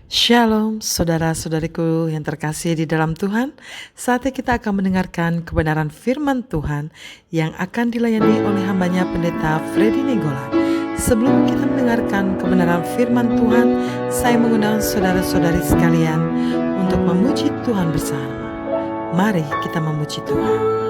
Shalom, saudara-saudariku yang terkasih di dalam Tuhan. Saatnya kita akan mendengarkan kebenaran firman Tuhan yang akan dilayani oleh hambanya Pendeta Freddy Nenggolan. Sebelum kita mendengarkan kebenaran firman Tuhan, saya mengundang saudara-saudari sekalian untuk memuji Tuhan bersama. Mari kita memuji Tuhan.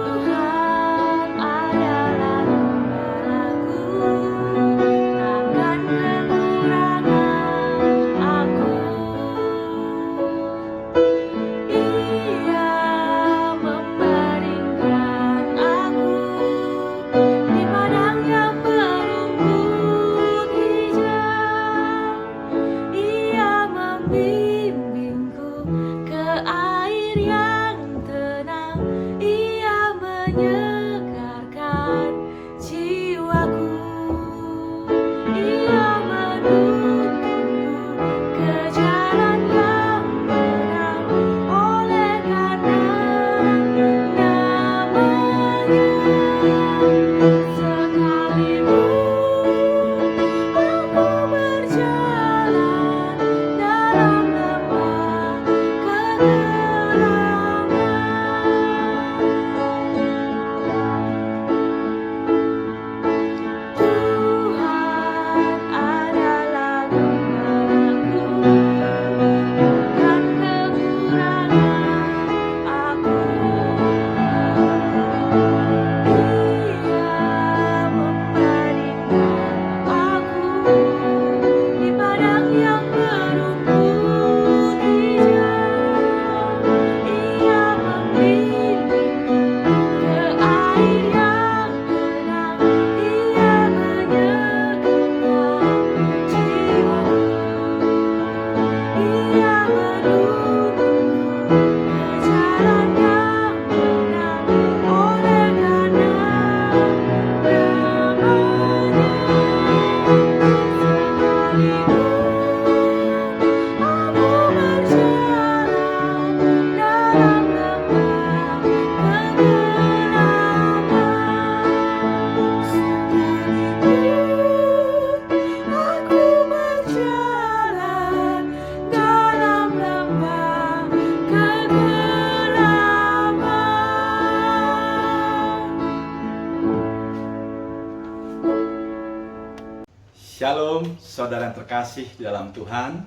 Shalom, saudara yang terkasih di dalam Tuhan.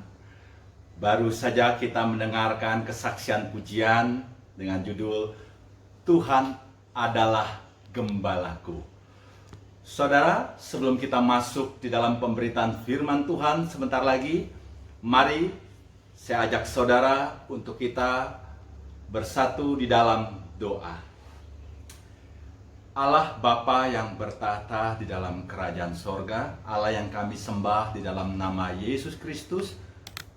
Baru saja kita mendengarkan kesaksian pujian dengan judul Tuhan adalah Gembalaku. Saudara, sebelum kita masuk di dalam pemberitaan firman Tuhan sebentar lagi, mari saya ajak saudara untuk kita bersatu di dalam doa. Allah Bapa yang bertahta di dalam kerajaan sorga, Allah yang kami sembah di dalam nama Yesus Kristus,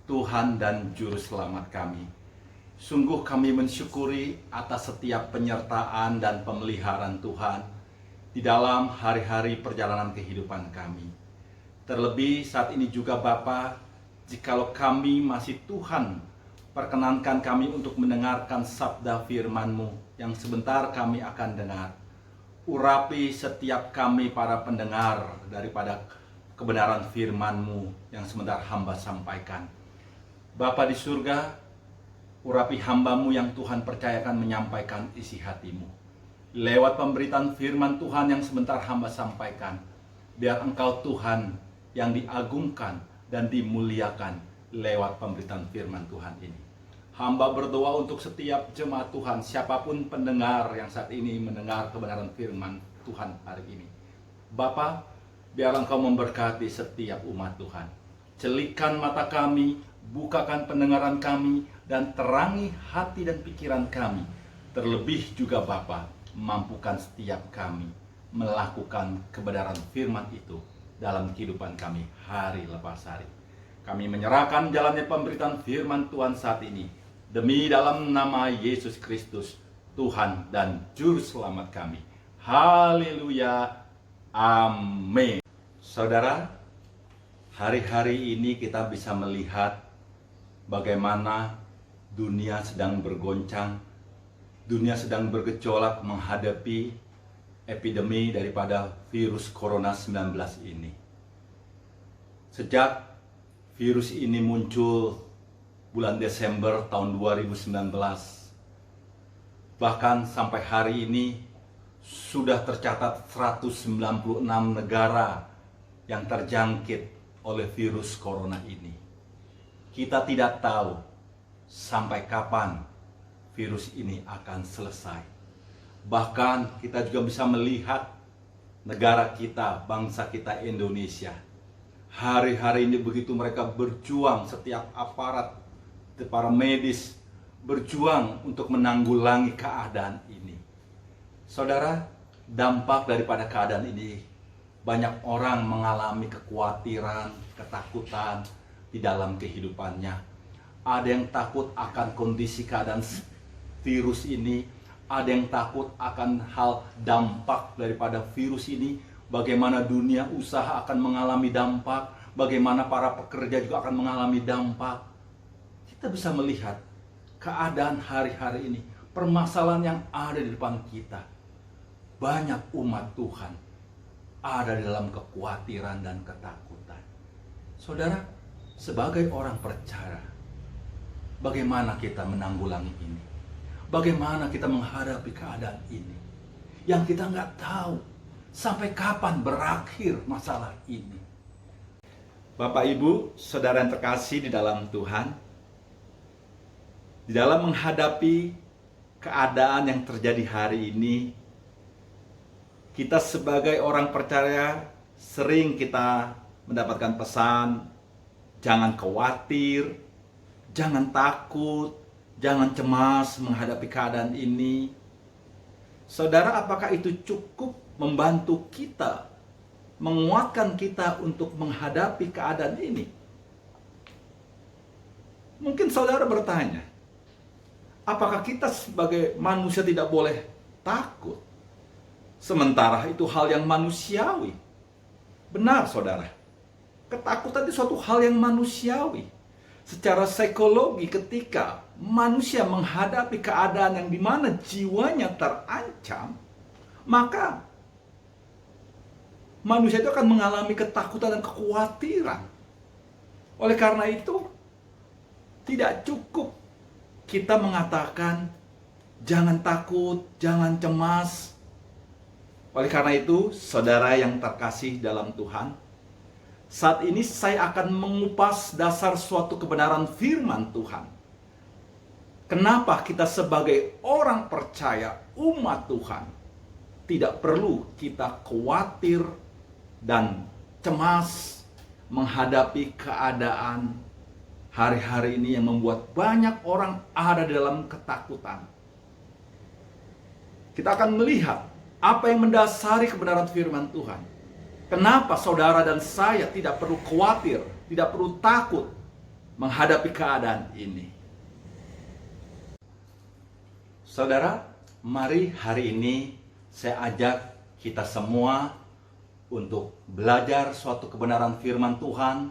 Tuhan dan Juru Selamat kami. Sungguh kami mensyukuri atas setiap penyertaan dan pemeliharaan Tuhan di dalam hari-hari perjalanan kehidupan kami. Terlebih saat ini juga Bapa, jikalau kami masih Tuhan, perkenankan kami untuk mendengarkan sabda firman-Mu yang sebentar kami akan dengar. Urapi setiap kami para pendengar daripada kebenaran firman-Mu yang sebentar hamba sampaikan. Bapa di surga, urapi hamba-Mu yang Tuhan percayakan menyampaikan isi hati-Mu. Lewat pemberitaan firman Tuhan yang sebentar hamba sampaikan, biar Engkau Tuhan yang diagungkan dan dimuliakan lewat pemberitaan firman Tuhan ini. Hamba berdoa untuk setiap jemaat Tuhan, siapapun pendengar yang saat ini mendengar kebenaran firman Tuhan hari ini. Bapa, biar Engkau memberkati setiap umat Tuhan. Celikan mata kami, bukakan pendengaran kami, dan terangi hati dan pikiran kami. Terlebih juga Bapa, mampukan setiap kami melakukan kebenaran firman itu dalam kehidupan kami hari lepas hari. Kami menyerahkan jalannya pemberitaan firman Tuhan saat ini demi dalam nama Yesus Kristus, Tuhan dan Juru Selamat kami. Haleluya. Amin. Saudara, hari-hari ini kita bisa melihat bagaimana dunia sedang bergoncang, dunia sedang bergejolak menghadapi epidemi daripada virus Corona 19 ini. Sejak virus ini muncul bulan Desember tahun 2019. Bahkan sampai hari ini sudah tercatat 196 negara yang terjangkit oleh virus corona ini. Kita tidak tahu sampai kapan virus ini akan selesai. Bahkan kita juga bisa melihat negara kita, bangsa kita Indonesia. Hari-hari ini begitu mereka berjuang, setiap aparat, para medis berjuang untuk menanggulangi keadaan ini. Saudara, dampak daripada keadaan ini, banyak orang mengalami kekhawatiran, ketakutan di dalam kehidupannya. Ada yang takut akan kondisi keadaan virus ini, ada yang takut akan hal dampak daripada virus ini, bagaimana dunia usaha akan mengalami dampak, bagaimana para pekerja juga akan mengalami dampak. Kita bisa melihat keadaan hari-hari ini, permasalahan yang ada di depan kita. Banyak umat Tuhan ada di dalam kekhawatiran dan ketakutan. Saudara, sebagai orang percaya, bagaimana kita menanggulangi ini? Bagaimana kita menghadapi keadaan ini? Yang kita nggak tahu sampai kapan berakhir masalah ini. Bapak, Ibu, saudara yang terkasih di dalam Tuhan, di dalam menghadapi keadaan yang terjadi hari ini, kita sebagai orang percaya sering kita mendapatkan pesan, jangan khawatir, jangan takut, jangan cemas menghadapi keadaan ini. Saudara, apakah itu cukup membantu kita, menguatkan kita untuk menghadapi keadaan ini? Mungkin saudara bertanya, apakah kita sebagai manusia tidak boleh takut? Sementara itu hal yang manusiawi. Benar, saudara. Ketakutan itu suatu hal yang manusiawi. Secara psikologi, ketika manusia menghadapi keadaan yang dimana jiwanya terancam, maka manusia itu akan mengalami ketakutan dan kekhawatiran. Oleh karena itu, tidak cukup kita mengatakan jangan takut, jangan cemas. Oleh karena itu, saudara yang terkasih dalam Tuhan, saat ini saya akan mengupas dasar suatu kebenaran firman Tuhan. Kenapa kita sebagai orang percaya, umat Tuhan, tidak perlu kita khawatir dan cemas menghadapi keadaan hari-hari ini yang membuat banyak orang ada dalam ketakutan. Kita akan melihat apa yang mendasari kebenaran firman Tuhan. Kenapa saudara dan saya tidak perlu khawatir, tidak perlu takut menghadapi keadaan ini. Saudara, mari hari ini saya ajak kita semua untuk belajar suatu kebenaran firman Tuhan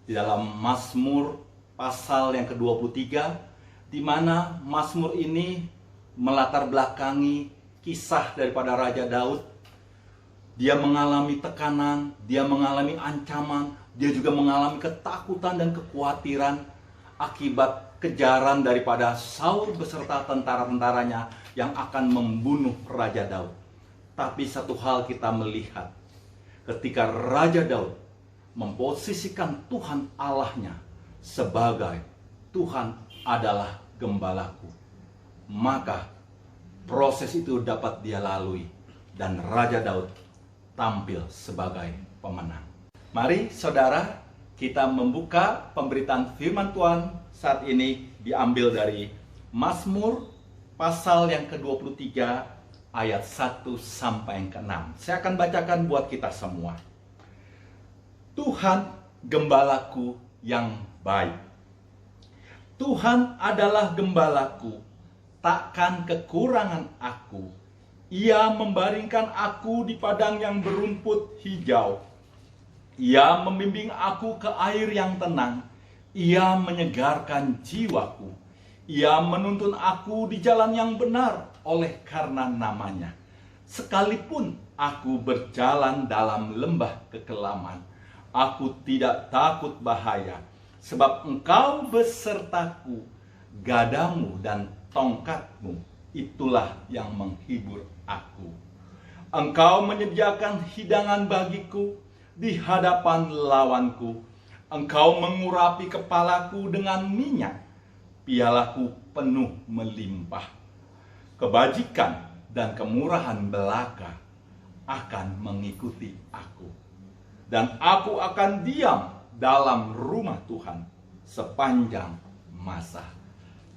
di dalam Mazmur pasal yang ke-23, di mana Mazmur ini melatar belakangi kisah daripada Raja Daud. Dia mengalami tekanan, dia mengalami ancaman, dia juga mengalami ketakutan dan kekhawatiran akibat kejaran daripada Saul beserta tentara-tentaranya yang akan membunuh Raja Daud. Tapi satu hal kita melihat, ketika Raja Daud memposisikan Tuhan Allahnya sebagai Tuhan adalah gembalaku, maka proses itu dapat dia lalui dan Raja Daud tampil sebagai pemenang. Mari saudara, kita membuka pemberitaan firman Tuhan saat ini diambil dari Mazmur pasal yang ke-23 ayat 1 sampai yang ke-6. Saya akan bacakan buat kita semua. Tuhan gembalaku yang baik. Tuhan adalah gembalaku, takkan kekurangan aku. Ia membaringkan aku di padang yang berumput hijau. Ia membimbing aku ke air yang tenang. Ia menyegarkan jiwaku. Ia menuntun aku di jalan yang benar oleh karena namanya. Sekalipun aku berjalan dalam lembah kekelaman, aku tidak takut bahaya, Sebab engkau besertaku, gadamu dan tongkatmu, itulah yang menghibur aku. Engkau menyediakan hidangan bagiku di hadapan lawanku. Engkau mengurapi kepalaku dengan minyak, pialaku penuh melimpah. Kebajikan dan kemurahan belaka akan mengikuti aku. Dan aku akan diam dalam rumah Tuhan sepanjang masa.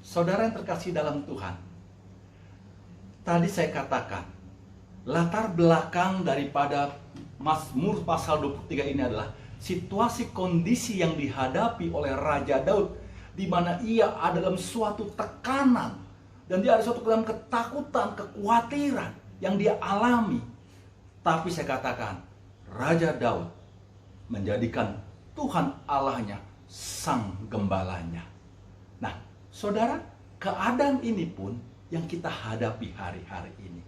Saudara yang terkasih dalam Tuhan, tadi saya katakan, latar belakang daripada Mazmur pasal 23 ini adalah situasi kondisi yang dihadapi oleh Raja Daud, di mana ia ada dalam suatu tekanan, dan dia ada suatu dalam ketakutan, kekhawatiran yang dia alami. Tapi saya katakan, Raja Daud menjadikan Tuhan Allahnya sang gembalanya. Nah, saudara, keadaan ini pun yang kita hadapi hari-hari ini.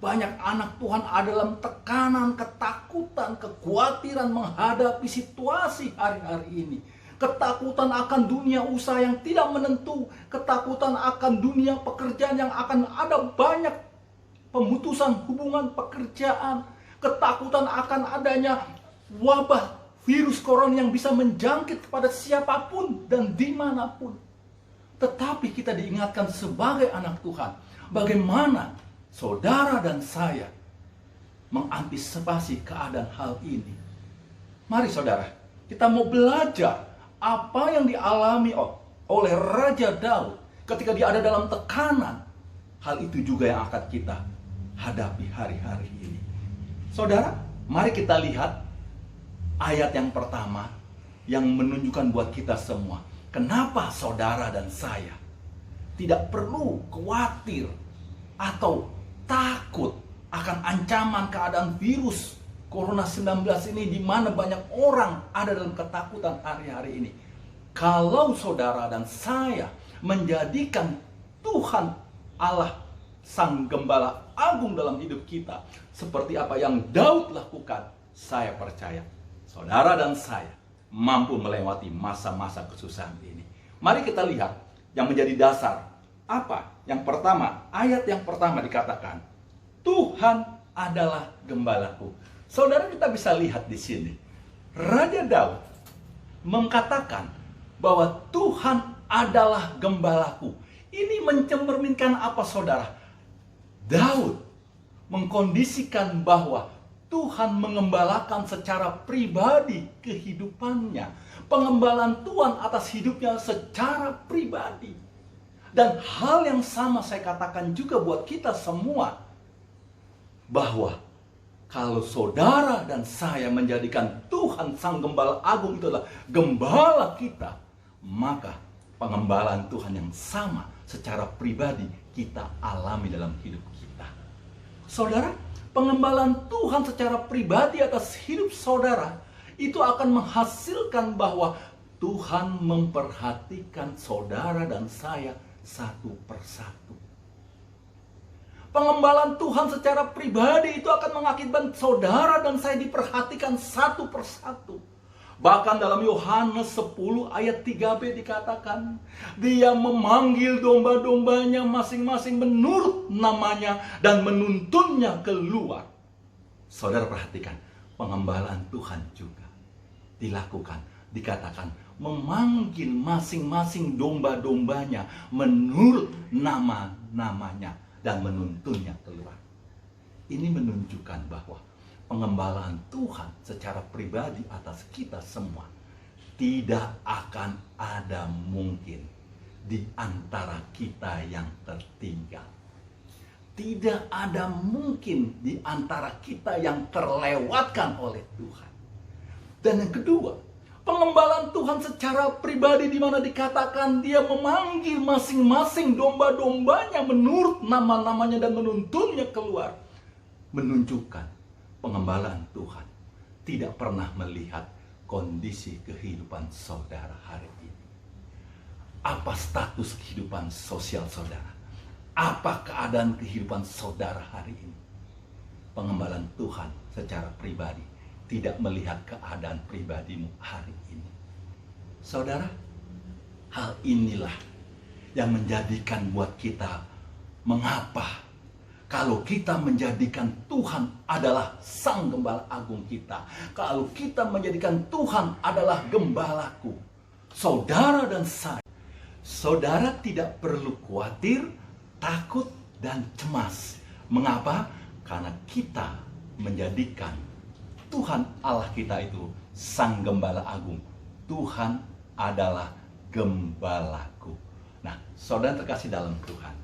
Banyak anak Tuhan ada dalam tekanan, ketakutan, kekhawatiran menghadapi situasi hari-hari ini. Ketakutan akan dunia usaha yang tidak menentu, ketakutan akan dunia pekerjaan yang akan ada banyak pemutusan hubungan pekerjaan, ketakutan akan adanya wabah virus corona yang bisa menjangkit kepada siapapun dan dimanapun. Tetapi kita diingatkan sebagai anak Tuhan, bagaimana saudara dan saya mengantisipasi keadaan hal ini. Mari saudara, kita mau belajar apa yang dialami oleh Raja Daud ketika dia ada dalam tekanan. Hal itu juga yang akan kita hadapi hari-hari ini. Saudara, mari kita lihat ayat yang pertama yang menunjukkan buat kita semua, kenapa saudara dan saya tidak perlu khawatir atau takut akan ancaman keadaan virus Corona 19 ini, di mana banyak orang ada dalam ketakutan hari-hari ini. Kalau saudara dan saya menjadikan Tuhan Allah Sang Gembala Agung dalam hidup kita, seperti apa yang Daud lakukan, saya percaya saudara dan saya mampu melewati masa-masa kesusahan ini. Mari kita lihat yang menjadi dasar. Apa? Yang pertama, ayat yang pertama dikatakan, Tuhan adalah gembalaku. Saudara, kita bisa lihat di sini, Raja Daud mengatakan bahwa Tuhan adalah gembalaku. Ini mencerminkan apa, saudara? Daud mengkondisikan bahwa Tuhan mengembalakan secara pribadi kehidupannya. Pengembalaan Tuhan atas hidupnya secara pribadi. Dan hal yang sama saya katakan juga buat kita semua, bahwa kalau saudara dan saya menjadikan Tuhan Sang Gembala Agung itu adalah gembala kita, maka pengembalaan Tuhan yang sama secara pribadi kita alami dalam hidup kita. Saudara, pengembalaan Tuhan secara pribadi atas hidup saudara itu akan menghasilkan bahwa Tuhan memperhatikan saudara dan saya satu persatu. Pengembalaan Tuhan secara pribadi itu akan mengakibatkan saudara dan saya diperhatikan satu persatu. Bahkan dalam Yohanes 10 ayat 3b dikatakan, Dia memanggil domba-dombanya masing-masing menurut namanya dan menuntunnya keluar. Saudara perhatikan, pengembalaan Tuhan juga dilakukan, dikatakan memanggil masing-masing domba-dombanya menurut nama-namanya dan menuntunnya keluar. Ini menunjukkan bahwa pengembalaan Tuhan secara pribadi atas kita semua tidak akan ada mungkin di antara kita yang tertinggal. Tidak ada mungkin di antara kita yang terlewatkan oleh Tuhan. Dan yang kedua, pengembalaan Tuhan secara pribadi, di mana dikatakan Dia memanggil masing-masing domba-dombanya menurut nama-namanya dan menuntunnya keluar, menunjukkan pengembalaan Tuhan tidak pernah melihat kondisi kehidupan saudara hari ini. Apa status kehidupan sosial saudara? Apa keadaan kehidupan saudara hari ini? Pengembalaan Tuhan secara pribadi tidak melihat keadaan pribadimu hari ini. Saudara, hal inilah yang menjadikan buat kita mengapa kalau kita menjadikan Tuhan adalah Sang Gembala Agung kita, kalau kita menjadikan Tuhan adalah gembalaku, saudara dan saya, saudara tidak perlu khawatir, takut, dan cemas. Mengapa? Karena kita menjadikan Tuhan Allah kita itu Sang Gembala Agung. Tuhan adalah gembalaku. Nah, saudara terkasih dalam Tuhan,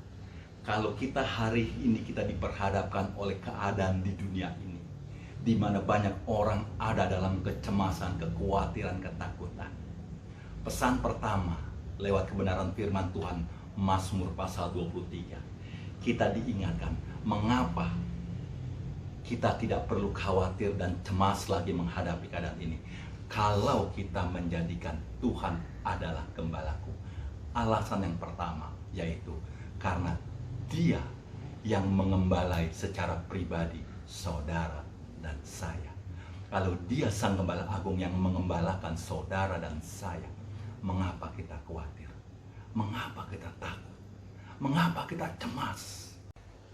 kalau kita hari ini kita diperhadapkan oleh keadaan di dunia ini, di mana banyak orang ada dalam kecemasan, kekhawatiran, ketakutan. Pesan pertama lewat kebenaran firman Tuhan, Mazmur pasal 23. Kita diingatkan mengapa kita tidak perlu khawatir dan cemas lagi menghadapi keadaan ini. Kalau kita menjadikan Tuhan adalah gembalaku. Alasan yang pertama yaitu karena Dia yang mengembalai secara pribadi saudara dan saya. Kalau Dia Sang Gembala Agung yang mengembalakan saudara dan saya, mengapa kita khawatir? Mengapa kita takut? Mengapa kita cemas?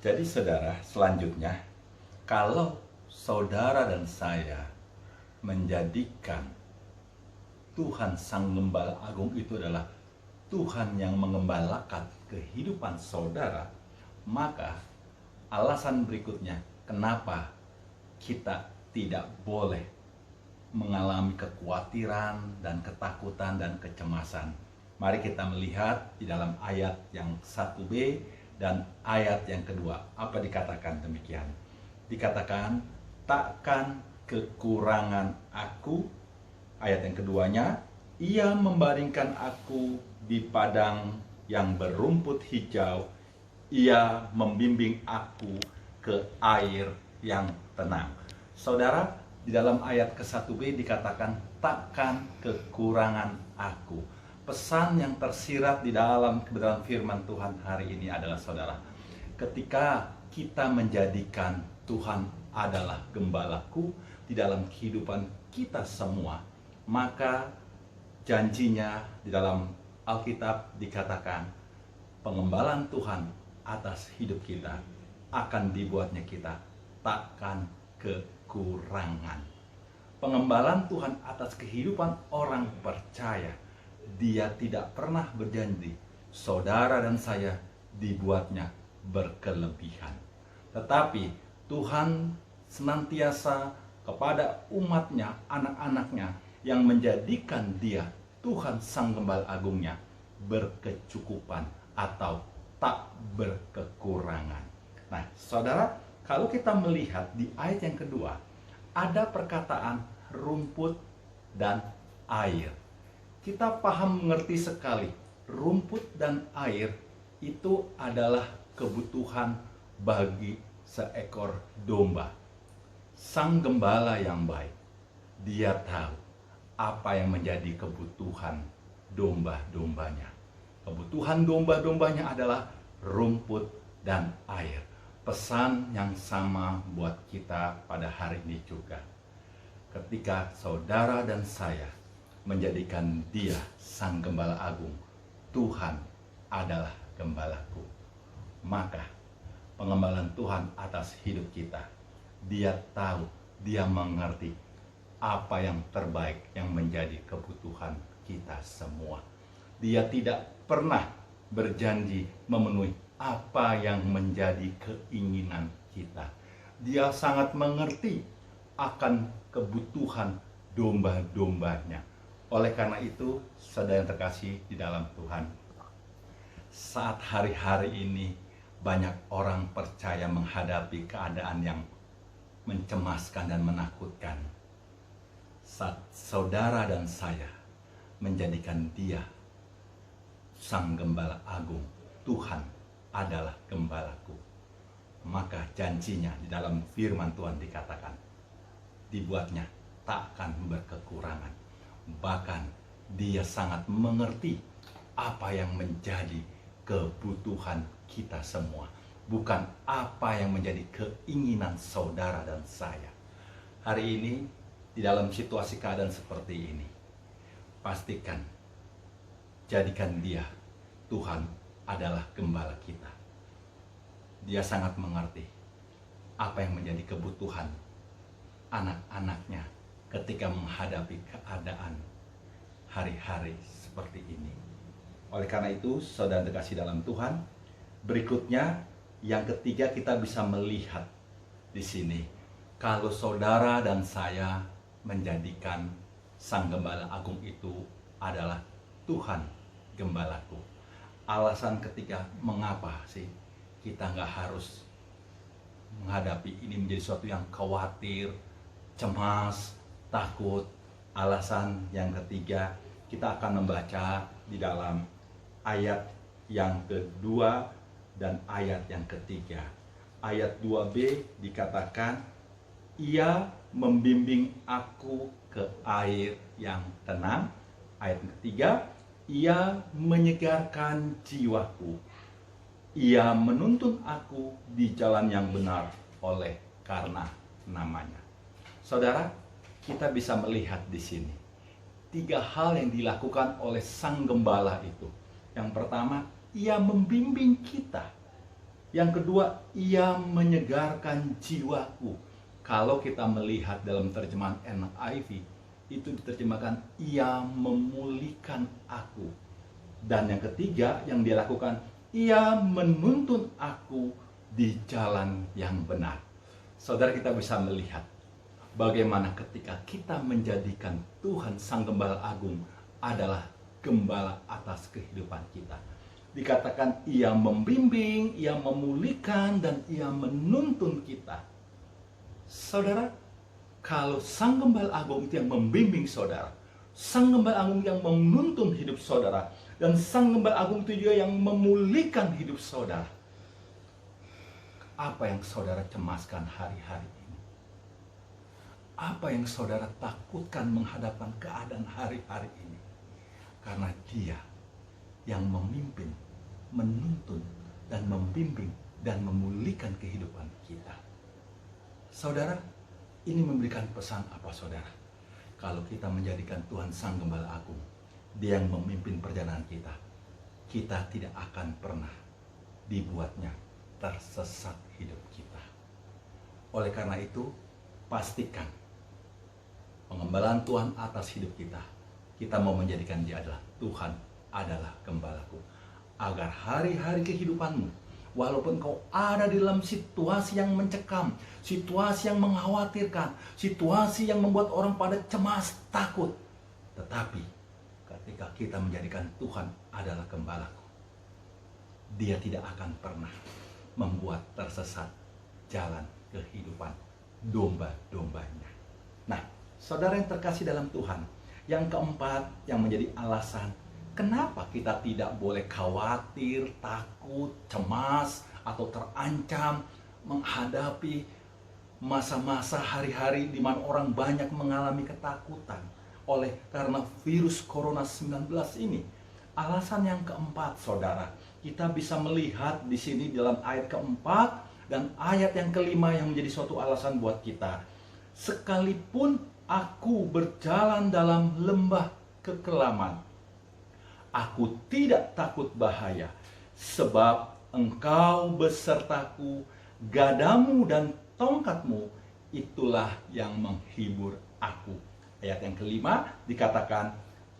Jadi saudara, selanjutnya, kalau saudara dan saya menjadikan Tuhan Sang Gembala Agung itu adalah Tuhan yang mengembalakan kehidupan saudara, maka alasan berikutnya kenapa kita tidak boleh mengalami kekhawatiran dan ketakutan dan kecemasan. Mari kita melihat di dalam ayat yang 1b dan ayat yang kedua. Apa dikatakan demikian? Dikatakan, takkan kekurangan aku. Ayat yang keduanya, Ia membaringkan aku di padang yang berumput hijau, Ia membimbing aku ke air yang tenang. Saudara, di dalam ayat ke-1b dikatakan, takkan kekurangan aku. Pesan yang tersirat di dalam kebenaran firman Tuhan hari ini adalah, saudara, ketika kita menjadikan Tuhan adalah gembalaku di dalam kehidupan kita semua, maka janjinya di dalam Alkitab dikatakan pengembalaan Tuhan atas hidup kita akan dibuatnya kita takkan kekurangan. Pengembalaan Tuhan atas kehidupan orang percaya, Dia tidak pernah berjanji saudara dan saya dibuatnya berkelebihan. Tetapi Tuhan senantiasa kepada umatnya, anak-anaknya yang menjadikan Dia Tuhan Sang Gembala Agungnya berkecukupan atau tak berkekurangan. Nah, saudara, kalau kita melihat di ayat yang kedua, ada perkataan rumput dan air. Kita paham mengerti sekali, rumput dan air itu adalah kebutuhan bagi seekor domba. Sang gembala yang baik, Dia tahu apa yang menjadi kebutuhan domba-dombanya. Kebutuhan domba-dombanya adalah rumput dan air. Pesan yang sama buat kita pada hari ini juga. Ketika saudara dan saya menjadikan Dia Sang Gembala Agung, Tuhan adalah gembalaku, maka pengembalaan Tuhan atas hidup kita, Dia tahu, Dia mengerti apa yang terbaik yang menjadi kebutuhan kita semua. Dia tidak pernah berjanji memenuhi apa yang menjadi keinginan kita. Dia sangat mengerti akan kebutuhan domba-dombanya. Oleh karena itu, saudara yang terkasih di dalam Tuhan, saat hari-hari ini banyak orang percaya menghadapi keadaan yang mencemaskan dan menakutkan. Saat saudara dan saya menjadikan Dia Sang Gembala Agung, Tuhan adalah gembalaku, maka janjinya di dalam firman Tuhan dikatakan, dibuatnya takkan berkekurangan. Bahkan Dia sangat mengerti apa yang menjadi kebutuhan kita semua, bukan apa yang menjadi keinginan saudara dan saya. Hari ini di dalam situasi keadaan seperti ini, pastikan, jadikan dia, Tuhan adalah gembala kita. Dia sangat mengerti apa yang menjadi kebutuhan anak-anaknya ketika menghadapi keadaan hari-hari seperti ini. Oleh karena itu, saudara terkasih dalam Tuhan, berikutnya yang ketiga kita bisa melihat di sini, kalau saudara dan saya menjadikan Sang Gembala Agung itu adalah Tuhan Gembalaku. Alasan ketiga mengapa sih kita nggak harus menghadapi ini menjadi sesuatu yang khawatir, cemas, takut. Alasan yang ketiga kita akan membaca di dalam ayat yang kedua dan ayat yang ketiga. Ayat 2b dikatakan, ia membimbing aku ke air yang tenang. Ayat ketiga, ia menyegarkan jiwaku. Ia menuntun aku di jalan yang benar oleh karena namanya. Saudara, kita bisa melihat di sini tiga hal yang dilakukan oleh Sang Gembala itu. Yang pertama, ia membimbing kita. Yang kedua, ia menyegarkan jiwaku. Kalau kita melihat dalam terjemahan NIV, itu diterjemahkan, ia memulihkan aku. Dan yang ketiga yang dia lakukan, ia menuntun aku di jalan yang benar. Saudara, kita bisa melihat bagaimana ketika kita menjadikan Tuhan Sang Gembala Agung adalah gembala atas kehidupan kita. Dikatakan ia membimbing, ia memulihkan, dan ia menuntun kita. Saudara, kalau Sang Gembala Agung itu yang membimbing saudara, Sang Gembala Agung yang menuntun hidup saudara, dan Sang Gembala Agung itu juga yang memulihkan hidup saudara, apa yang saudara cemaskan hari-hari ini? Apa yang saudara takutkan menghadapkan keadaan hari-hari ini? Karena dia yang memimpin, menuntun, dan membimbing, dan memulihkan kehidupan kita. Saudara, ini memberikan pesan apa saudara? Kalau kita menjadikan Tuhan Sang Gembala Agung, dia yang memimpin perjalanan kita, kita tidak akan pernah dibuatnya tersesat hidup kita. Oleh karena itu, pastikan pengembalaan Tuhan atas hidup kita. Kita mau menjadikan dia adalah Tuhan adalah gembalaku. Agar hari-hari kehidupanmu, walaupun kau ada di dalam situasi yang mencekam, situasi yang mengkhawatirkan, situasi yang membuat orang pada cemas, takut, tetapi ketika kita menjadikan Tuhan adalah gembalaku, dia tidak akan pernah membuat tersesat jalan kehidupan domba-dombanya. Nah, saudara yang terkasih dalam Tuhan, yang keempat yang menjadi alasan kenapa kita tidak boleh khawatir, takut, cemas, atau terancam menghadapi masa-masa hari-hari di mana orang banyak mengalami ketakutan oleh karena virus Corona 19 ini. Alasan yang keempat, saudara, kita bisa melihat di sini dalam ayat keempat dan ayat yang kelima yang menjadi suatu alasan buat kita. Sekalipun aku berjalan dalam lembah kekelaman, aku tidak takut bahaya, sebab engkau besertaku, gadamu dan tongkatmu, itulah yang menghibur aku. Ayat yang kelima dikatakan,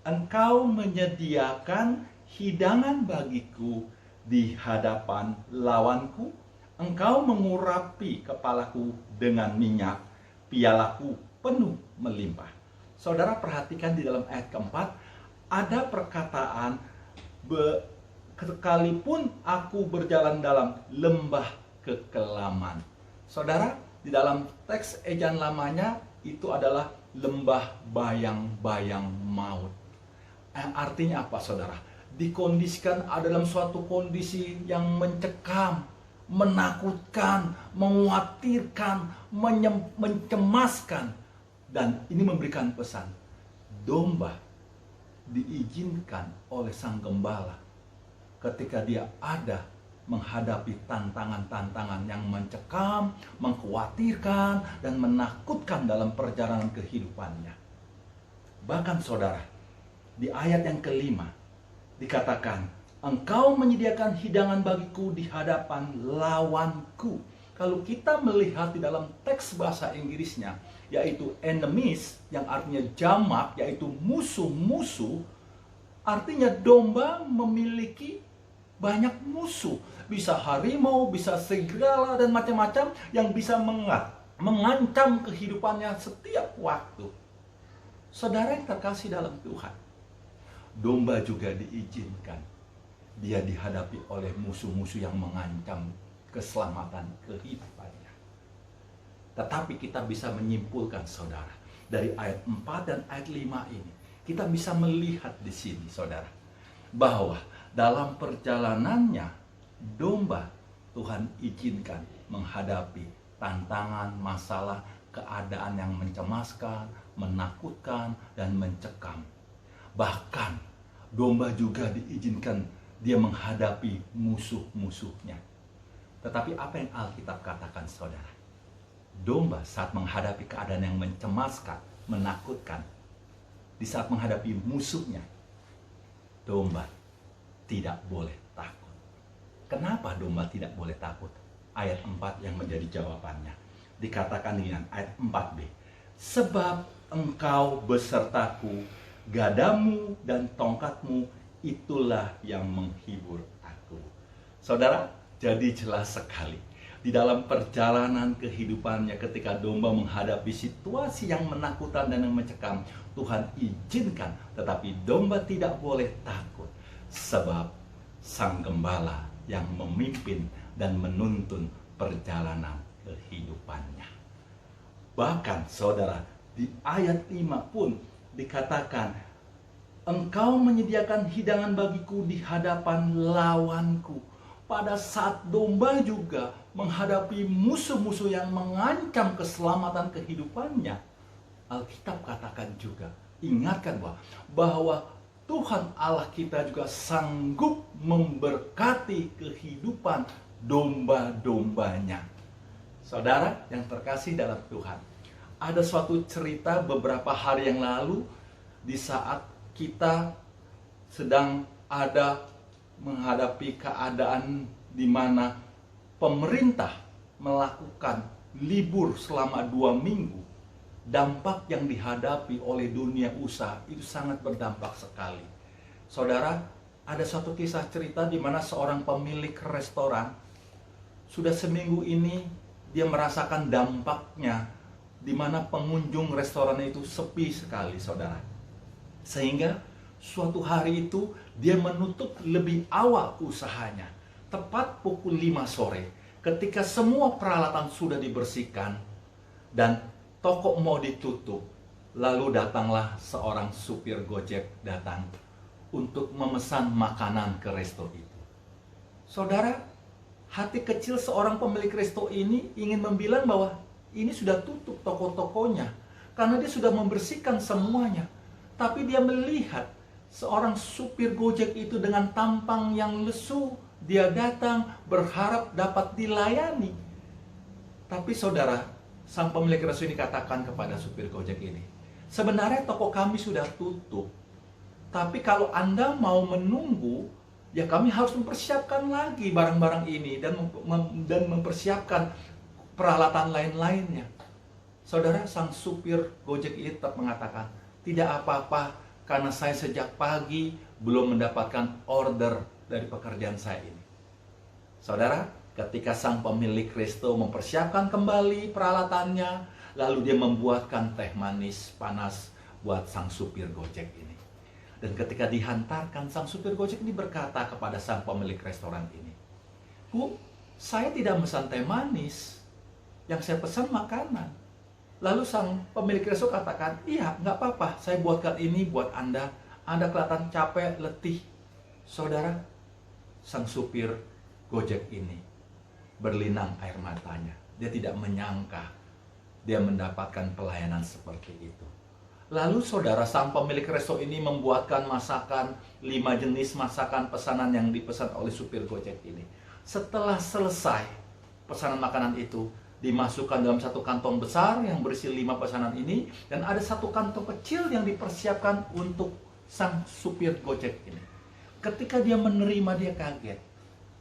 engkau menyediakan hidangan bagiku di hadapan lawanku, engkau mengurapi kepalaku dengan minyak, pialaku penuh melimpah. Saudara perhatikan di dalam ayat keempat, ada perkataan, sekalipun aku berjalan dalam lembah kekelaman. Saudara, di dalam teks ejaan lamanya itu adalah lembah bayang-bayang maut. Artinya apa saudara? Dikondisikan ada dalam suatu kondisi yang mencekam, menakutkan, mengkhawatirkan, mencemaskan. Dan ini memberikan pesan, domba diizinkan oleh Sang Gembala ketika dia ada menghadapi tantangan-tantangan yang mencekam, mengkhawatirkan, dan menakutkan dalam perjalanan kehidupannya. Bahkan saudara, di ayat yang kelima dikatakan, engkau menyediakan hidangan bagiku di hadapan lawanku. Kalau kita melihat di dalam teks bahasa Inggrisnya, yaitu enemies, yang artinya jamak, yaitu musuh-musuh, artinya domba memiliki banyak musuh. Bisa harimau, bisa serigala, dan macam-macam yang bisa mengancam kehidupannya setiap waktu. Saudara yang terkasih dalam Tuhan, domba juga diizinkan dia dihadapi oleh musuh-musuh yang mengancam keselamatan kehidupannya. Tetapi kita bisa menyimpulkan, saudara, dari ayat 4 dan ayat 5 ini, kita bisa melihat di sini, saudara, bahwa dalam perjalanannya domba Tuhan izinkan menghadapi tantangan, masalah, keadaan yang mencemaskan, menakutkan, dan mencekam. Bahkan domba juga diizinkan dia menghadapi musuh-musuhnya. Tetapi apa yang Alkitab katakan, saudara? Domba saat menghadapi keadaan yang mencemaskan, menakutkan, di saat menghadapi musuhnya, domba tidak boleh takut. Kenapa domba tidak boleh takut? Ayat 4 yang menjadi jawabannya. Dikatakan dengan ayat 4b. Sebab engkau besertaku, gadamu dan tongkatmu, itulah yang menghibur aku. Saudara, jadi jelas sekali di dalam perjalanan kehidupannya ketika domba menghadapi situasi yang menakutkan dan yang mencekam, Tuhan izinkan, tetapi domba tidak boleh takut, sebab Sang Gembala yang memimpin dan menuntun perjalanan kehidupannya. Bahkan saudara, di ayat 5 pun dikatakan, engkau menyediakan hidangan bagiku di hadapan lawanku. Pada saat domba juga menghadapi musuh-musuh yang mengancam keselamatan kehidupannya, Alkitab katakan juga, ingatkan bahwa Tuhan Allah kita juga sanggup memberkati kehidupan domba-dombanya. Saudara yang terkasih dalam Tuhan, ada suatu cerita beberapa hari yang lalu di saat kita sedang ada menghadapi keadaan di mana pemerintah melakukan libur selama 2 minggu. Dampak yang dihadapi oleh dunia usaha itu sangat berdampak sekali. Saudara, ada suatu kisah cerita di mana seorang pemilik restoran sudah seminggu ini dia merasakan dampaknya, di mana pengunjung restoran itu sepi sekali, saudara. Sehingga suatu hari itu dia menutup lebih awal usahanya, tepat pukul 5 sore, ketika semua peralatan sudah dibersihkan dan toko mau ditutup. Lalu datanglah seorang supir Gojek datang untuk memesan makanan ke resto itu. Saudara, hati kecil seorang pemilik resto ini ingin membilang bahwa ini sudah tutup toko-tokonya karena dia sudah membersihkan semuanya. Tapi dia melihat seorang supir Gojek itu dengan tampang yang lesu, dia datang berharap dapat dilayani. Tapi saudara, sang pemilik resto ini katakan kepada supir Gojek ini, sebenarnya toko kami sudah tutup, tapi kalau Anda mau menunggu, ya kami harus mempersiapkan lagi barang-barang ini dan mempersiapkan peralatan lain-lainnya. Saudara, sang supir Gojek ini tetap mengatakan, tidak apa-apa, karena saya sejak pagi belum mendapatkan order dari pekerjaan saya ini. Saudara, ketika sang pemilik resto mempersiapkan kembali peralatannya, lalu dia membuatkan teh manis panas buat sang supir Gojek ini. Dan ketika dihantarkan, sang supir Gojek ini berkata kepada sang pemilik restoran ini, Bu, saya tidak pesan teh manis, yang saya pesan makanan. Lalu sang pemilik resto katakan, iya, nggak apa-apa, saya buatkan ini buat Anda. Anda kelihatan capek, letih. Saudara, sang supir Gojek ini berlinang air matanya. Dia tidak menyangka dia mendapatkan pelayanan seperti itu. Lalu saudara, sang pemilik resto ini membuatkan masakan, 5 jenis masakan pesanan yang dipesan oleh supir Gojek ini. Setelah selesai pesanan makanan itu, dimasukkan dalam satu kantong besar yang berisi 5 pesanan ini, dan ada satu kantong kecil yang dipersiapkan untuk sang supir Gojek ini. Ketika dia menerima, dia kaget.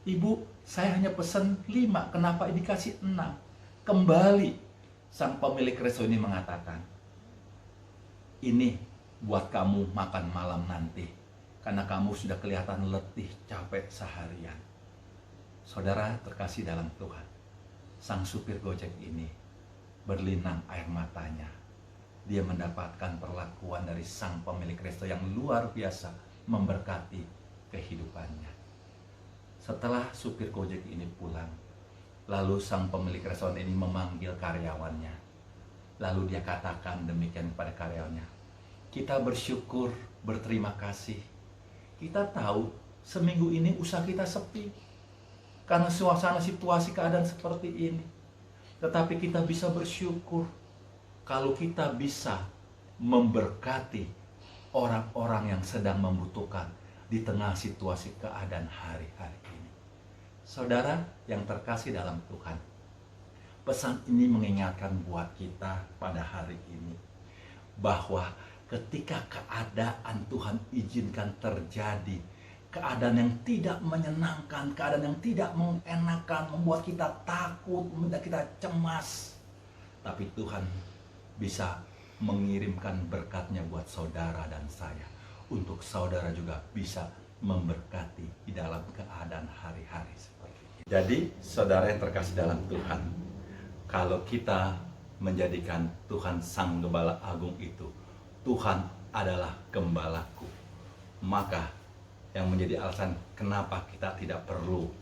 Ibu, saya hanya pesan 5, kenapa dikasih 6? Kembali, sang pemilik resto ini mengatakan, ini buat kamu makan malam nanti, karena kamu sudah kelihatan letih, capek seharian. Saudara terkasih dalam Tuhan, sang supir Gojek ini berlinang air matanya. Dia mendapatkan perlakuan dari sang pemilik resto yang luar biasa memberkati kehidupannya. Setelah supir Gojek ini pulang, lalu sang pemilik restoran ini memanggil karyawannya. Lalu dia katakan demikian kepada karyawannya, kita bersyukur, berterima kasih. Kita tahu seminggu ini usaha kita sepi karena suasana situasi keadaan seperti ini. Tetapi kita bisa bersyukur kalau kita bisa memberkati orang-orang yang sedang membutuhkan di tengah situasi keadaan hari-hari ini. Saudara yang terkasih dalam Tuhan, pesan ini mengingatkan buat kita pada hari ini bahwa ketika keadaan Tuhan izinkan terjadi, keadaan yang tidak menyenangkan, keadaan yang tidak mengenakan, membuat kita takut, membuat kita cemas, tapi Tuhan bisa mengirimkan berkatnya buat saudara dan saya, untuk saudara juga bisa memberkati di dalam keadaan hari-hari seperti ini. Jadi saudara yang terkasih dalam Tuhan, kalau kita menjadikan Tuhan Sang Gembala Agung itu, Tuhan adalah gembalaku, maka yang menjadi alasan kenapa kita tidak perlu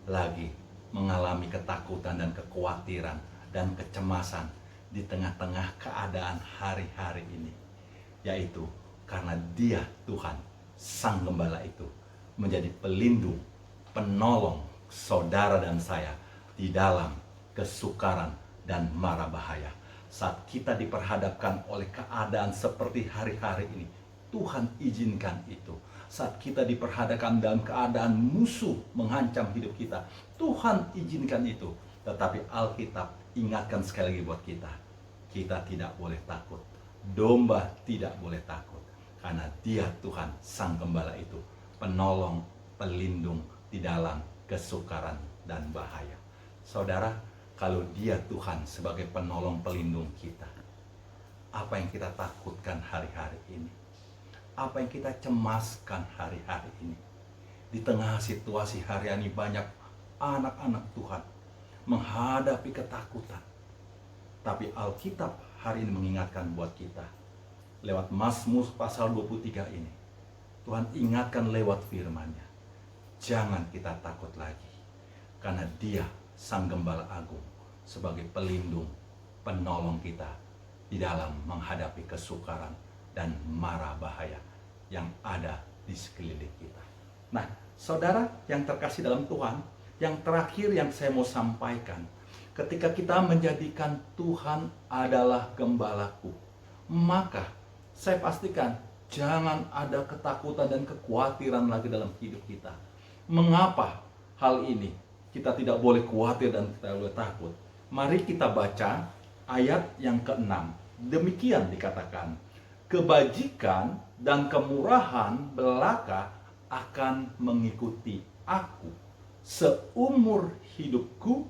lagi mengalami ketakutan dan kekhawatiran dan kecemasan di tengah-tengah keadaan hari-hari ini, yaitu karena Dia, Tuhan Sang Gembala itu, menjadi pelindung, penolong saudara dan saya di dalam kesukaran dan mara bahaya. Saat kita diperhadapkan oleh keadaan seperti hari-hari ini, Tuhan izinkan itu. Saat kita diperhadapkan dalam keadaan musuh mengancam hidup kita, Tuhan izinkan itu. Tetapi Alkitab ingatkan sekali lagi buat kita, kita tidak boleh takut. Domba tidak boleh takut, karena Dia, Tuhan Sang Gembala itu, penolong, pelindung di dalam kesukaran dan bahaya. Saudara, kalau Dia Tuhan sebagai penolong pelindung kita, apa yang kita takutkan hari-hari ini? Apa yang kita cemaskan hari-hari ini? Di tengah situasi hari ini banyak anak-anak Tuhan menghadapi ketakutan. Tapi Alkitab hari ini mengingatkan buat kita lewat Mazmur pasal 23 ini. Tuhan ingatkan lewat firman-Nya, jangan kita takut lagi, karena Dia Sang Gembala Agung sebagai pelindung, penolong kita di dalam menghadapi kesukaran dan mara bahaya yang ada di sekeliling kita. Nah, saudara yang terkasih dalam Tuhan, yang terakhir yang saya mau sampaikan, ketika kita menjadikan Tuhan adalah gembalaku, maka saya pastikan jangan ada ketakutan dan kekhawatiran lagi dalam hidup kita. Mengapa hal ini? Kita tidak boleh khawatir dan kita boleh takut. Mari kita baca ayat yang ke-6. Demikian dikatakan, kebajikan dan kemurahan belaka akan mengikuti aku seumur hidupku,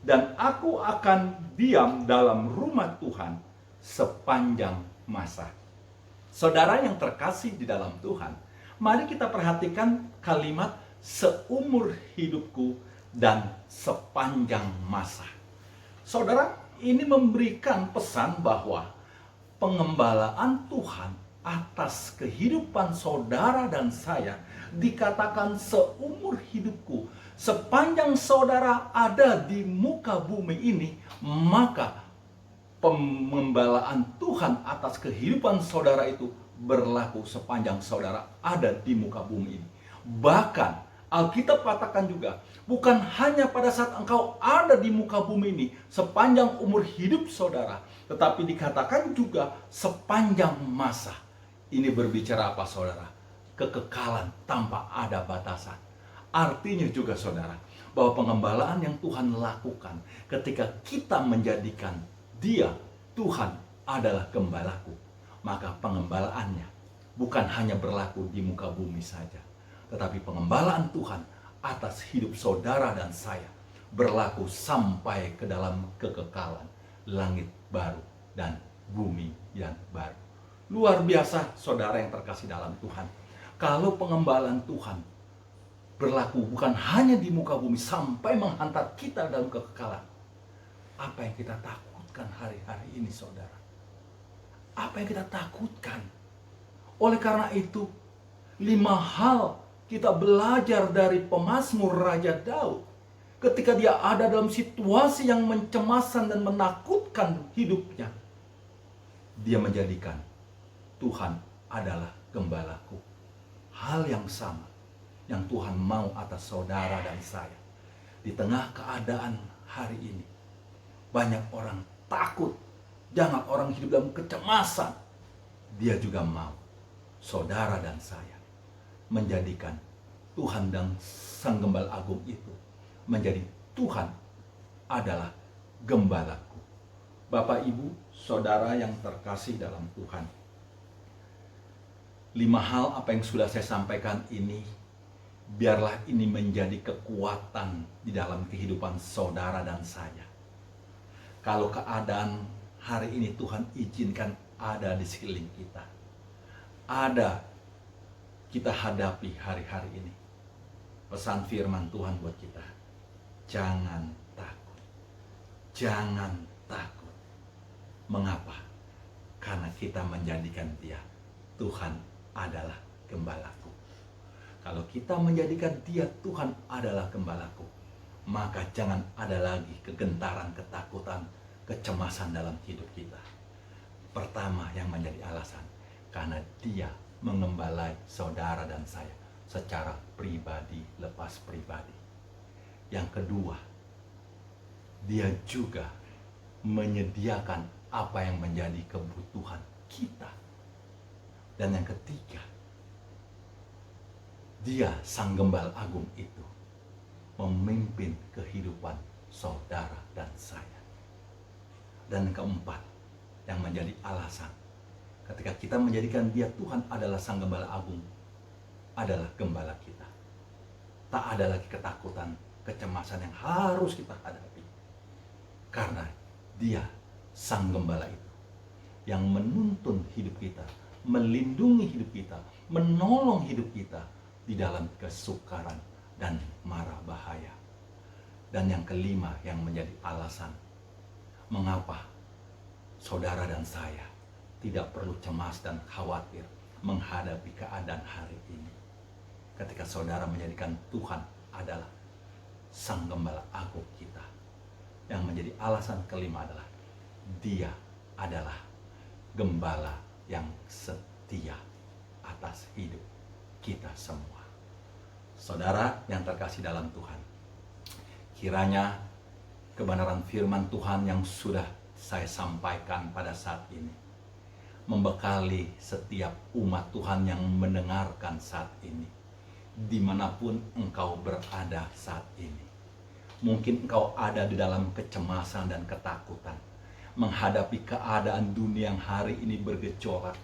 dan aku akan diam dalam rumah Tuhan sepanjang masa. Saudara yang terkasih di dalam Tuhan, mari kita perhatikan kalimat seumur hidupku dan sepanjang masa. Saudara, ini memberikan pesan bahwa pengembalaan Tuhan atas kehidupan saudara dan saya dikatakan seumur hidupku. Sepanjang saudara ada di muka bumi ini, maka pengembalaan Tuhan atas kehidupan saudara itu berlaku sepanjang saudara ada di muka bumi ini. Bahkan Alkitab katakan juga, bukan hanya pada saat engkau ada di muka bumi ini sepanjang umur hidup saudara, tetapi dikatakan juga sepanjang masa. Ini berbicara apa saudara? Kekekalan tanpa ada batasan. Artinya juga saudara, bahwa pengembalaan yang Tuhan lakukan ketika kita menjadikan Dia, Tuhan adalah gembalaku, maka pengembalaannya bukan hanya berlaku di muka bumi saja, tetapi pengembalaan Tuhan atas hidup saudara dan saya berlaku sampai ke dalam kekekalan, langit baru dan bumi yang baru. Luar biasa saudara yang terkasih dalam Tuhan. Kalau pengembalaan Tuhan berlaku bukan hanya di muka bumi sampai menghantar kita dalam kekekalan, apa yang kita takutkan hari-hari ini saudara? Apa yang kita takutkan? Oleh karena itu, 5 hal kita belajar dari pemazmur Raja Daud. Ketika dia ada dalam situasi yang mencemaskan dan menakutkan hidupnya, dia menjadikan Tuhan adalah gembalaku. Hal yang sama yang Tuhan mau atas saudara dan saya. Di tengah keadaan hari ini, banyak orang takut, jangan orang hidup dalam kecemasan. Dia juga mau saudara dan saya menjadikan Tuhan dan Sang Gembala Agung itu menjadi Tuhan adalah gembalaku. Bapak, Ibu, saudara yang terkasih dalam Tuhan, 5 hal apa yang sudah saya sampaikan ini, biarlah ini menjadi kekuatan di dalam kehidupan saudara dan saya. Kalau keadaan hari ini Tuhan izinkan ada di sekeliling kita, ada kita hadapi hari-hari ini, pesan firman Tuhan buat kita, jangan takut. Jangan takut. Mengapa? Karena kita menjadikan dia Tuhan adalah gembalaku. Kalau kita menjadikan dia Tuhan adalah gembalaku, maka jangan ada lagi kegentaran, ketakutan, kecemasan dalam hidup kita. Pertama yang menjadi alasan, karena dia mengembalai saudara dan saya secara pribadi, lepas pribadi. Yang kedua, dia juga menyediakan apa yang menjadi kebutuhan kita. Dan yang ketiga, dia Sang Gembala Agung itu memimpin kehidupan saudara dan saya. Dan yang keempat, yang menjadi alasan ketika kita menjadikan dia Tuhan adalah Sang Gembala Agung, adalah gembala kita. Tak ada lagi ketakutan, kecemasan yang harus kita hadapi. Karena dia Sang Gembala itu yang menuntun hidup kita, melindungi hidup kita, menolong hidup kita di dalam kesukaran dan mara bahaya. Dan yang kelima yang menjadi alasan mengapa saudara dan saya tidak perlu cemas dan khawatir menghadapi keadaan hari ini. Ketika saudara menjadikan Tuhan adalah Sang Gembala Agung kita. Yang menjadi alasan kelima adalah dia adalah gembala yang setia atas hidup kita semua. Saudara yang terkasih dalam Tuhan, kiranya kebenaran firman Tuhan yang sudah saya sampaikan pada saat ini membekali setiap umat Tuhan yang mendengarkan saat ini, dimanapun engkau berada saat ini. Mungkin engkau ada di dalam kecemasan dan ketakutan menghadapi keadaan dunia yang hari ini bergejolak.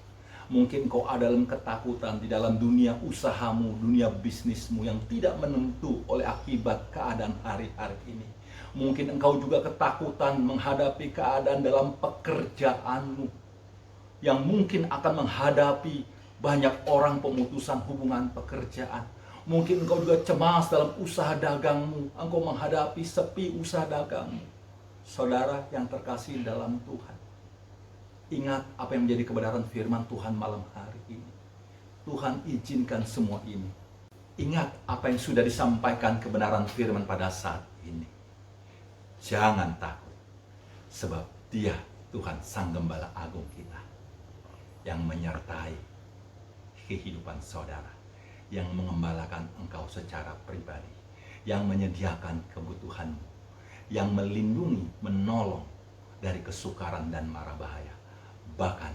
Mungkin engkau ada dalam ketakutan di dalam dunia usahamu, dunia bisnismu yang tidak menentu oleh akibat keadaan hari-hari ini. Mungkin engkau juga ketakutan menghadapi keadaan dalam pekerjaanmu yang mungkin akan menghadapi banyak orang pemutusan hubungan pekerjaan. Mungkin engkau juga cemas dalam usaha dagangmu, engkau menghadapi sepi usaha dagangmu. Saudara yang terkasih dalam Tuhan, ingat apa yang menjadi kebenaran firman Tuhan malam hari ini. Tuhan izinkan semua ini. Ingat apa yang sudah disampaikan kebenaran firman pada saat ini. Jangan takut, sebab dia Tuhan Sang Gembala Agung kita yang menyertai kehidupan saudara, yang mengembalakan engkau secara pribadi, yang menyediakan kebutuhanmu, yang melindungi, menolong dari kesukaran dan mara bahaya, bahkan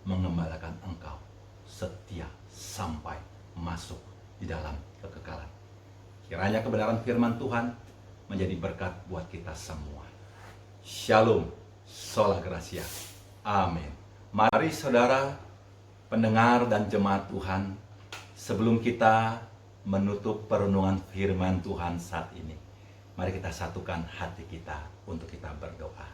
mengembalakan engkau setia sampai masuk di dalam kekekalan. Kiranya kebenaran firman Tuhan menjadi berkat buat kita semua. Shalom, sola gracia, amin. Mari saudara, pendengar dan jemaat Tuhan, sebelum kita menutup perenungan firman Tuhan saat ini, mari kita satukan hati kita untuk kita berdoa.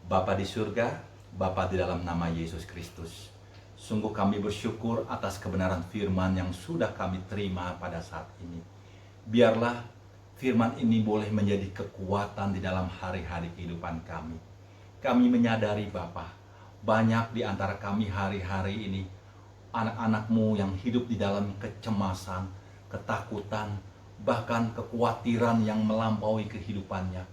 Bapa di surga, Bapa di dalam nama Yesus Kristus, sungguh kami bersyukur atas kebenaran firman yang sudah kami terima pada saat ini. Biarlah firman ini boleh menjadi kekuatan di dalam hari-hari kehidupan kami. Kami menyadari Bapa, banyak di antara kami hari-hari ini anak-anak-Mu yang hidup di dalam kecemasan, ketakutan, bahkan kekhawatiran yang melampaui kehidupannya.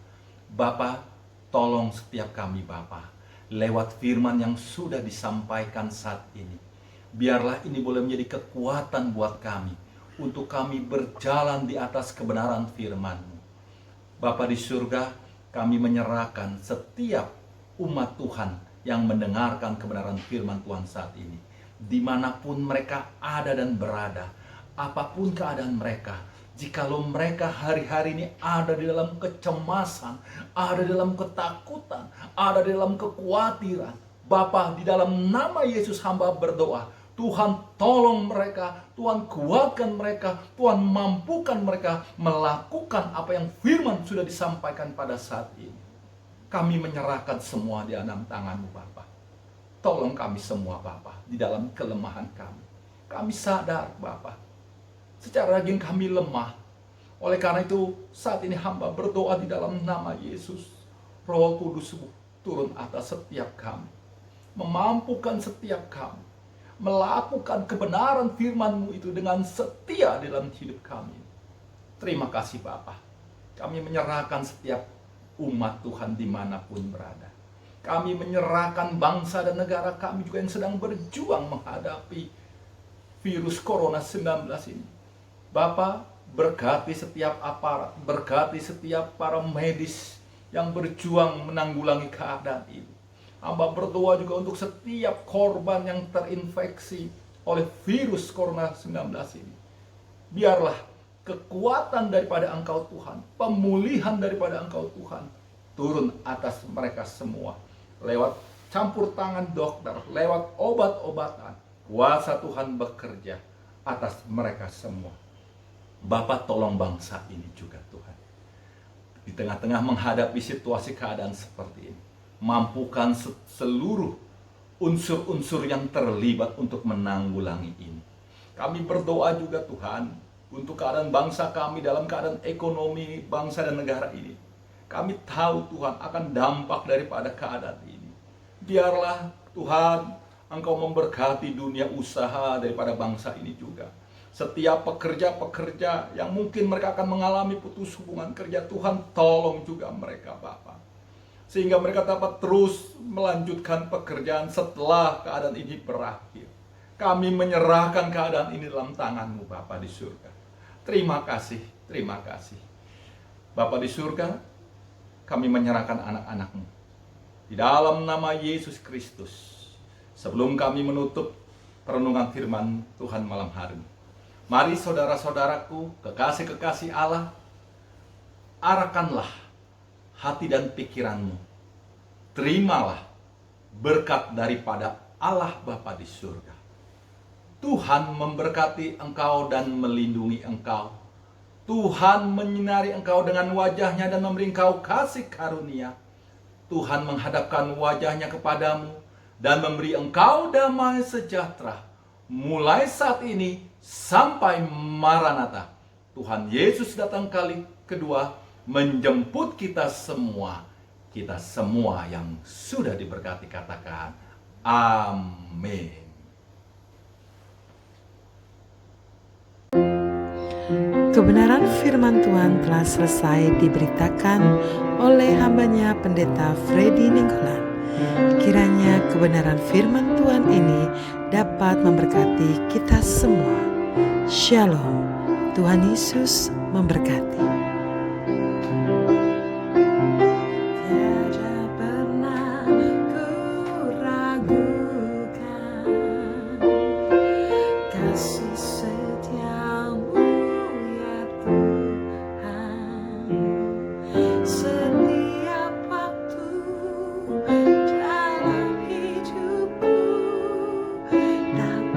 Bapa, tolong setiap kami Bapa, lewat firman yang sudah disampaikan saat ini. Biarlah ini boleh menjadi kekuatan buat kami, untuk kami berjalan di atas kebenaran firman-Mu. Bapa di surga, kami menyerahkan setiap umat Tuhan yang mendengarkan kebenaran firman Tuhan saat ini, dimanapun mereka ada dan berada, apapun keadaan mereka. Jikalau mereka hari-hari ini ada di dalam kecemasan, ada di dalam ketakutan, ada di dalam kekhawatiran, Bapa, di dalam nama Yesus hamba berdoa, Tuhan tolong mereka, Tuhan kuatkan mereka, Tuhan mampukan mereka melakukan apa yang firman sudah disampaikan pada saat ini. Kami menyerahkan semua di dalam tangan-Mu Bapa. Tolong kami semua Bapa, di dalam kelemahan kami. Kami sadar Bapa, secara daging kami lemah. Oleh karena itu saat ini hamba berdoa di dalam nama Yesus. Roh Kudus-Mu turun atas setiap kami, memampukan setiap kami melakukan kebenaran firman-Mu itu dengan setia dalam hidup kami. Terima kasih Bapa. Kami menyerahkan setiap umat Tuhan dimanapun berada. Kami menyerahkan bangsa dan negara kami juga yang sedang berjuang menghadapi virus Corona 19 ini. Bapa, berkati setiap aparat, berkati setiap para medis yang berjuang menanggulangi keadaan ini. Hamba berdoa juga untuk setiap korban yang terinfeksi oleh virus Corona 19 ini. Biarlah kekuatan daripada Engkau Tuhan, pemulihan daripada Engkau Tuhan, turun atas mereka semua. Lewat campur tangan dokter, lewat obat-obatan, kuasa Tuhan bekerja atas mereka semua. Bapa, tolong bangsa ini juga Tuhan. Di tengah-tengah menghadapi situasi keadaan seperti ini, mampukan seluruh unsur-unsur yang terlibat untuk menanggulangi ini. Kami berdoa juga Tuhan, untuk keadaan bangsa kami dalam keadaan ekonomi bangsa dan negara ini. Kami tahu Tuhan akan dampak daripada keadaan ini. Biarlah Tuhan Engkau memberkati dunia usaha daripada bangsa ini juga. Setiap pekerja-pekerja yang mungkin mereka akan mengalami putus hubungan kerja, Tuhan tolong juga mereka Bapa, sehingga mereka dapat terus melanjutkan pekerjaan setelah keadaan ini berakhir. Kami menyerahkan keadaan ini dalam tangan-Mu Bapa di surga. Terima kasih, terima kasih. Bapa di surga, kami menyerahkan anak-anak-Mu di dalam nama Yesus Kristus. Sebelum kami menutup perenungan firman Tuhan malam hari ini, mari saudara-saudaraku, kekasih-kekasih Allah, arahkanlah hati dan pikiranmu. Terimalah berkat daripada Allah Bapa di surga. Tuhan memberkati engkau dan melindungi engkau. Tuhan menyinari engkau dengan wajah-Nya dan memberi engkau kasih karunia. Tuhan menghadapkan wajah-Nya kepadamu dan memberi engkau damai sejahtera. Mulai saat ini sampai Maranatha. Tuhan Yesus datang kali kedua menjemput kita semua. Kita semua yang sudah diberkati katakan amin. Kebenaran firman Tuhan telah selesai diberitakan oleh hambanya Pendeta Freddy Ninggolan. Kiranya kebenaran firman Tuhan ini dapat memberkati kita semua. Shalom. Tuhan Yesus memberkati. Dapat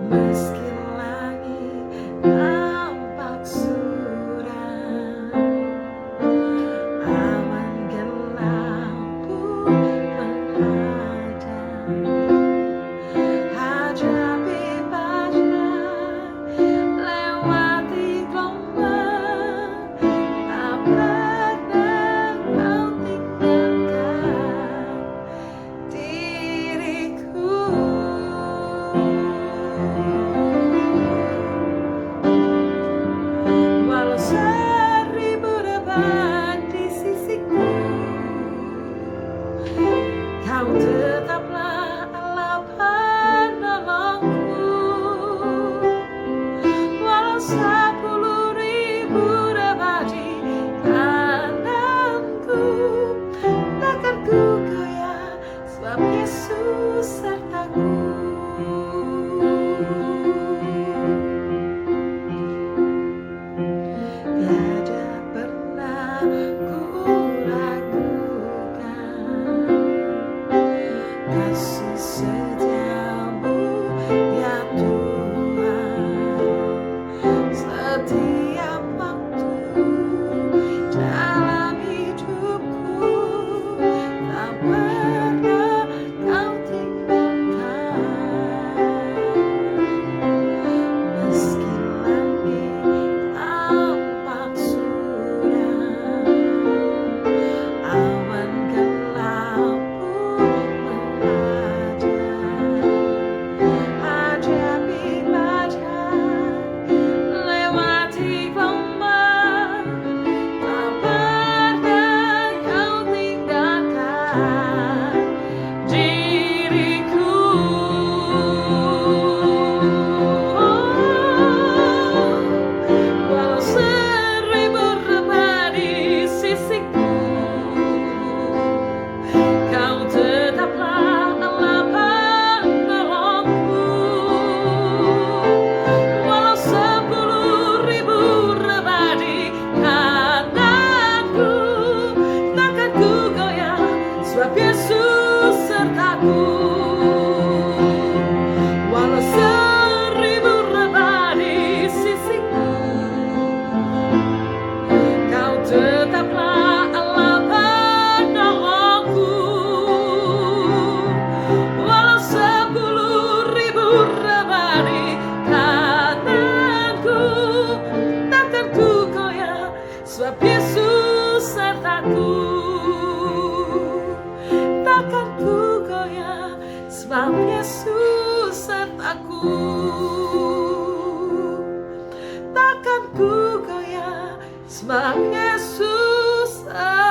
Meski langit tampak suram, awan gelap pun menghadang. Hadapi badai, lewati gelombang, tak pernah kau tinggalkan diriku. Walau seribu debat di sisiku, kau tetaplah Allah penolongku. Walau 10.000 debat di kananku, takkan ku goyah sebab Yesus sertaku. Tiada pernah ku ragukan kasih setiamu ya Tuhan. Setiap waktu dalam hidupku, tak pernah kau tinggalkan. Meski langit tampak suram, awan gelap pun menghadang. Hadapi badai, lewati gelombang, tak pernah kau tinggalkan diriku. Walau 1000 debat di sisiku, kau tetaplah Allah penolongku. Walau 10.000 debat di kananku, takkan ku goyah sebab Yesus sertaku. Walau 1000 debat di sisiku, kau tetaplah Allah penolongku. Walau 10.000 debat di kananku, takkan ku goyah sebab Yesus sertaku. Takkan ku goyah sebab Yesus sertaku. Takkan ku goyah sebab Yesus sertaku.